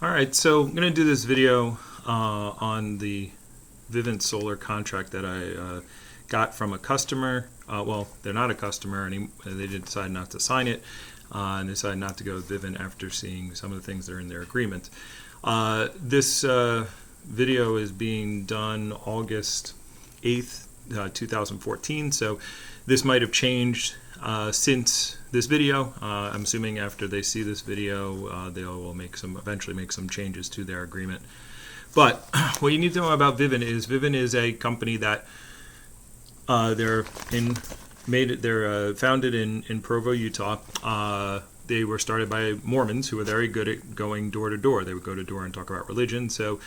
Alright, so I'm going to do this video on the Vivint solar contract that I got from a customer. Well, they're not a customer, and they did decide not to sign it, and they decided not to go with Vivint after seeing some of the things that are in their agreement. This video is being done August 8th, 2014, so this might have changed since this video. I'm assuming after they see this video, they will eventually make some changes to their agreement. But what you need to know about Vivint is a company that they're founded in Provo, Utah. They were started by Mormons who were very good at going door to door. They would go to door and talk about religion. So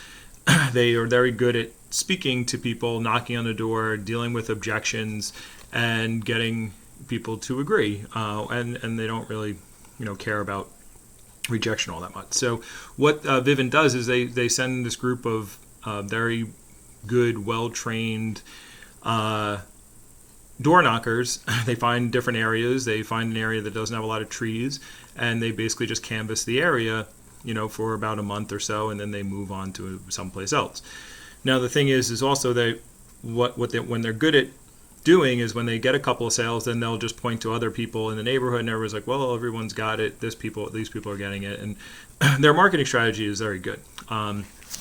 they are very good at speaking to people, knocking on the door, dealing with objections, and getting people to agree. And they don't really, care about rejection all that much. So what Vivint does is they send this group of very good, well-trained door knockers. They find different areas. They find an area that doesn't have a lot of trees, and they basically just canvass the area, for about a month or so, and then they move on to someplace else. Now the thing is also when they're good at doing is when they get a couple of sales, then they'll just point to other people in the neighborhood, and everyone's like, well, everyone's got it. These people are getting it, and their marketing strategy is very good.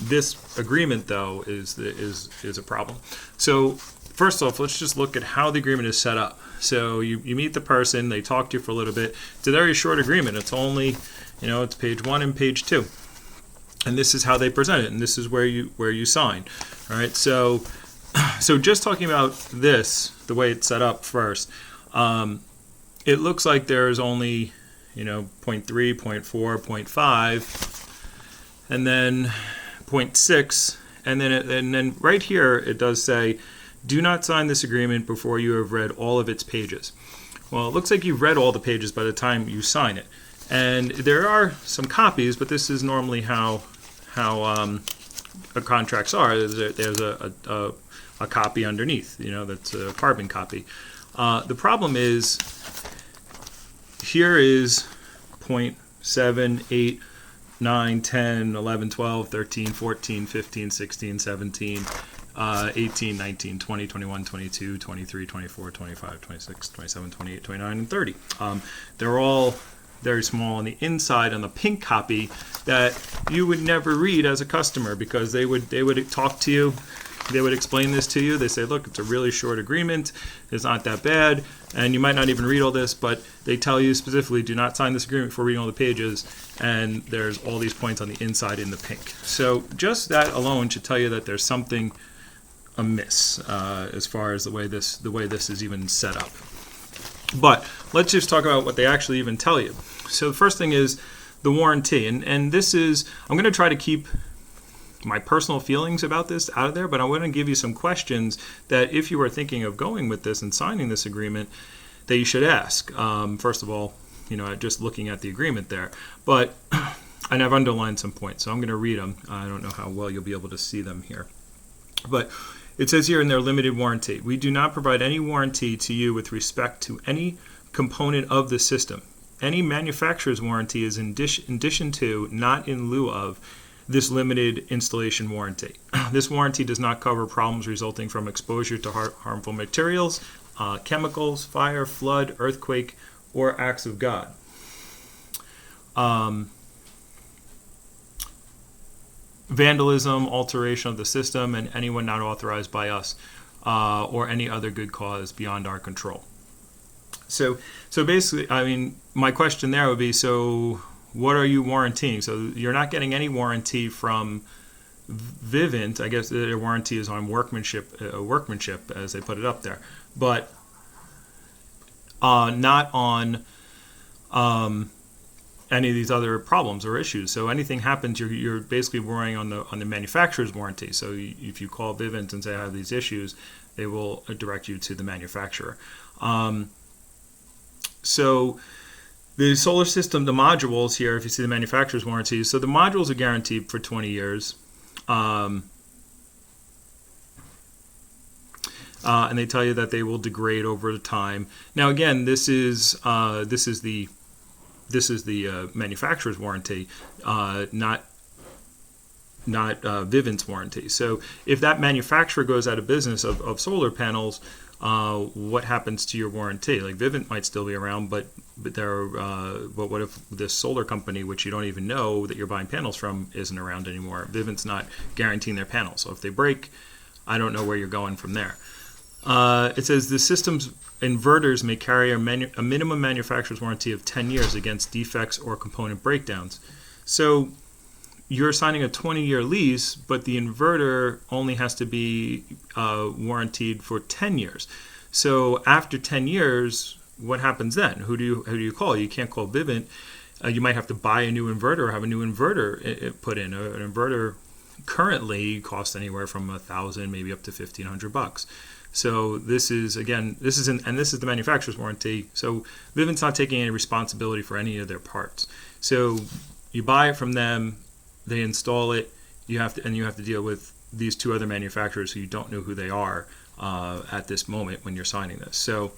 This agreement, though, is a problem. So first off, let's just look at how the agreement is set up. So you meet the person, they talk to you for a little bit. It's a very short agreement. It's only, it's page 1 and page 2. And this is how they present it, and this is where you sign. All right, so just talking about this, the way it's set up first, it looks like there's only, 0.3, 0.4, 0.5, and then 0.6, and then right here it does say, do not sign this agreement before you have read all of its pages. Well, it looks like you've read all the pages by the time you sign it. And there are some copies, but this is normally how contracts are. There's a copy underneath, that's a carbon copy. The problem is, here is 0.7, 8, 9, 10, 11, 12, 13, 14, 15, 16, 17, 18, 19, 20, 21, 22, 23, 24, 25, 26, 27, 28, 29, and 30. They're all very small on the inside on the pink copy that you would never read as a customer, because they would talk to you. They would explain this to you. They say, look, it's a really short agreement. It's not that bad. And you might not even read all this, but they tell you specifically, do not sign this agreement before reading all the pages. And there's all these points on the inside in the pink. So just that alone should tell you that there's something amiss as far as the way this is even set up. But let's just talk about what they actually even tell you. So the first thing is the warranty. And this is, I'm going to try to keep my personal feelings about this out of there, but I want to give you some questions that if you are thinking of going with this and signing this agreement, that you should ask. First of all, just looking at the agreement there. But, and I've underlined some points, so I'm going to read them. I don't know how well you'll be able to see them here. But it says here in their limited warranty, we do not provide any warranty to you with respect to any component of the system. Any manufacturer's warranty is in addition to, not in lieu of, this limited installation warranty. This warranty does not cover problems resulting from exposure to harmful materials, chemicals, fire, flood, earthquake, or acts of God. Vandalism, alteration of the system, and anyone not authorized by us, or any other good cause beyond our control. So basically, my question there would be, so what are you warranting? So you're not getting any warranty from Vivint. I guess their warranty is on workmanship, as they put it up there, but not on any of these other problems or issues. So anything happens, you're basically worrying on the manufacturer's warranty. So if you call Vivint and say I have these issues, they will direct you to the manufacturer. So the solar system, the modules here, if you see the manufacturer's warranty, so the modules are guaranteed for 20 years. And they tell you that they will degrade over time. Now, again, this is the manufacturer's warranty, not Vivint's warranty. So if that manufacturer goes out of business of solar panels, what happens to your warranty? Like Vivint might still be around, but what if this solar company, which you don't even know that you're buying panels from, isn't around anymore? Vivint's not guaranteeing their panels. So if they break, I don't know where you're going from there. It says the system's inverters may carry a minimum manufacturer's warranty of 10 years against defects or component breakdowns. So you're signing a 20-year lease, but the inverter only has to be warranted for 10 years. So after 10 years, what happens then? Who do you call? You can't call Vivint. You might have to buy a new inverter or have a new inverter put in. An inverter currently costs anywhere from $1,000, maybe up to $1,500. So this is the manufacturer's warranty. So Vivint's not taking any responsibility for any of their parts. So you buy it from them. They install it. You have to deal with these two other manufacturers who you don't know who they are at this moment when you're signing this. So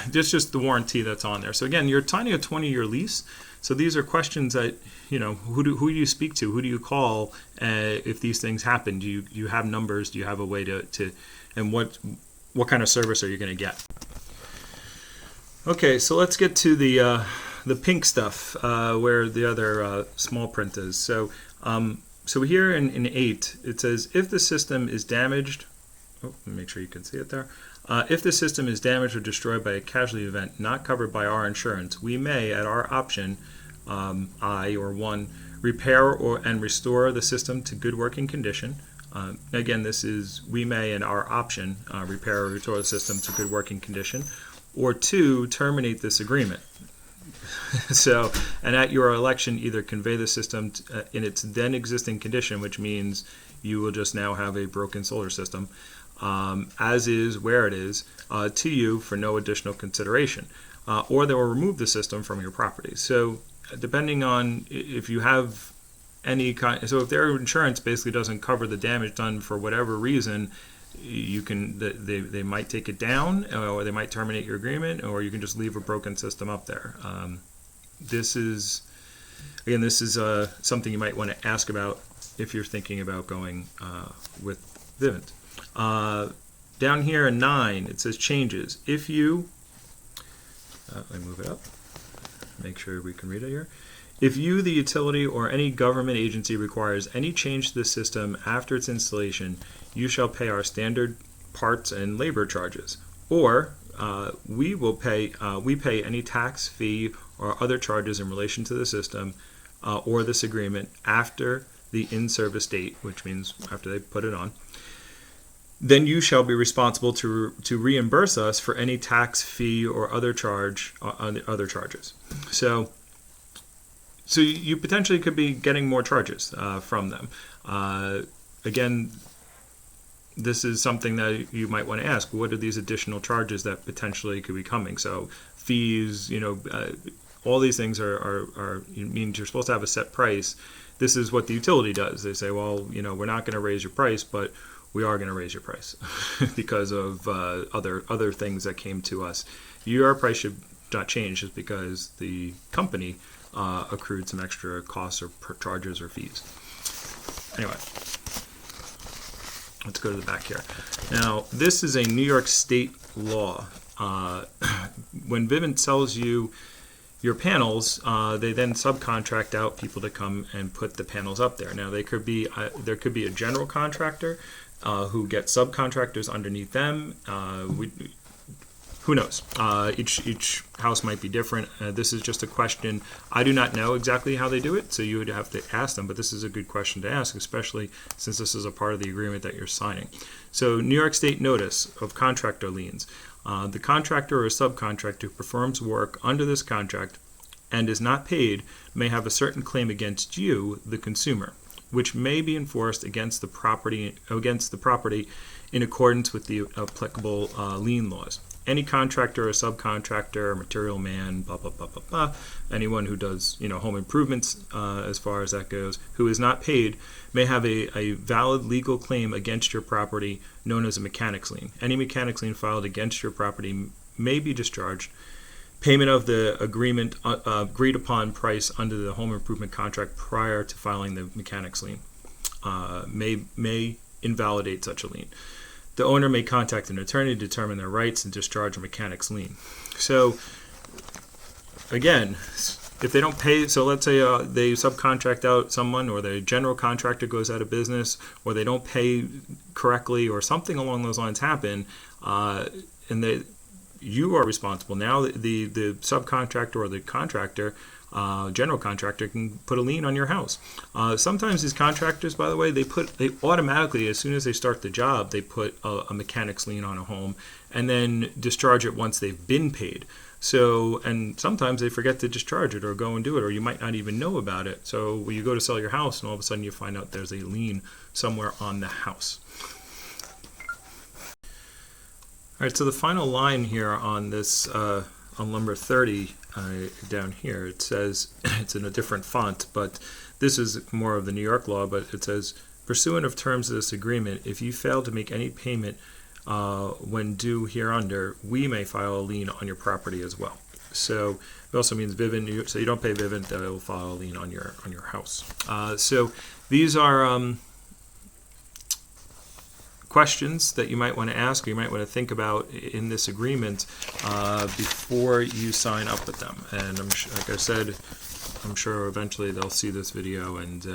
this is just the warranty that's on there. So again, you're signing a 20-year lease. So these are questions that, who do you speak to? Who do you call if these things happen? Do you have numbers? Do you have a way to and what kind of service are you going to get? Okay, so let's get to the pink stuff where the other small print is. So here in 8, it says if the system is damaged, let me make sure you can see it there. If the system is damaged or destroyed by a casualty event not covered by our insurance, we may, at our option, I or 1, repair and restore the system to good working condition. Again, this is we may, in our option, repair or restore the system to good working condition, or 2, terminate this agreement. So, and at your election, either convey the system in its then existing condition, which means you will just now have a broken solar system, as is where it is, to you for no additional consideration, or they will remove the system from your property. So, depending on if you have any kind, so if their insurance basically doesn't cover the damage done for whatever reason, they might take it down, or they might terminate your agreement, or you can just leave a broken system up there. This is something you might want to ask about if you're thinking about going with Vivint. Down here in 9, it says changes. If you, let me move it up, make sure we can read it here. If you, the utility, or any government agency requires any change to the system after its installation, you shall pay our standard parts and labor charges, or we pay any tax, fee, or other charges in relation to the system or this agreement after the in-service date, which means after they put it on. Then you shall be responsible to reimburse us for any tax, fee, or other charges. So you potentially could be getting more charges from them. Again, this is something that you might want to ask. What are these additional charges that potentially could be coming? So fees, all these things are means you're supposed to have a set price. This is what the utility does. They say, well, we're not going to raise your price, but we are going to raise your price because of other things that came to us. Your price should not change just because the company accrued some extra costs or charges or fees. Anyway, let's go to the back here. Now, this is a New York State law. When Vivint sells you your panels, they then subcontract out people to come and put the panels up there. Now, there could be a general contractor who gets subcontractors underneath them. Who knows? Each house might be different. This is just a question. I do not know exactly how they do it, so you would have to ask them, but this is a good question to ask, especially since this is a part of the agreement that you're signing. So New York State notice of contractor liens. The contractor or subcontractor who performs work under this contract and is not paid may have a certain claim against you, the consumer, which may be enforced against the property in accordance with the applicable lien laws. Any contractor or subcontractor, material man, blah, blah, blah, blah, blah, anyone who does, home improvements as far as that goes, who is not paid, may have a valid legal claim against your property known as a mechanics lien. Any mechanics lien filed against your property may be discharged. Payment of the agreed upon price under the home improvement contract prior to filing the mechanics lien. may invalidate such a lien. The owner may contact an attorney to determine their rights and discharge a mechanic's lien. So, again, if they don't pay, so let's say they subcontract out someone, or the general contractor goes out of business, or they don't pay correctly, or something along those lines happen, and you are responsible. Now the subcontractor or the contractor, general contractor, can put a lien on your house. Sometimes these contractors, by the way, they automatically, as soon as they start the job, they put a mechanic's lien on a home and then discharge it once they've been paid. So, and sometimes they forget to discharge it or go and do it, or you might not even know about it. So when you go to sell your house and all of a sudden you find out there's a lien somewhere on the house. All right, so the final line here on this, on number 30 down here, it says, it's in a different font, but this is more of the New York law, but it says, pursuant of terms of this agreement, if you fail to make any payment when due hereunder, we may file a lien on your property as well. So it also means Vivint, so you don't pay Vivint, they will file a lien on your house. So these are questions that you might want to ask, or you might want to think about in this agreement before you sign up with them. And like I said, I'm sure eventually they'll see this video and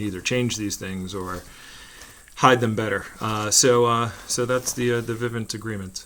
either change these things or hide them better. So that's the Vivint agreement.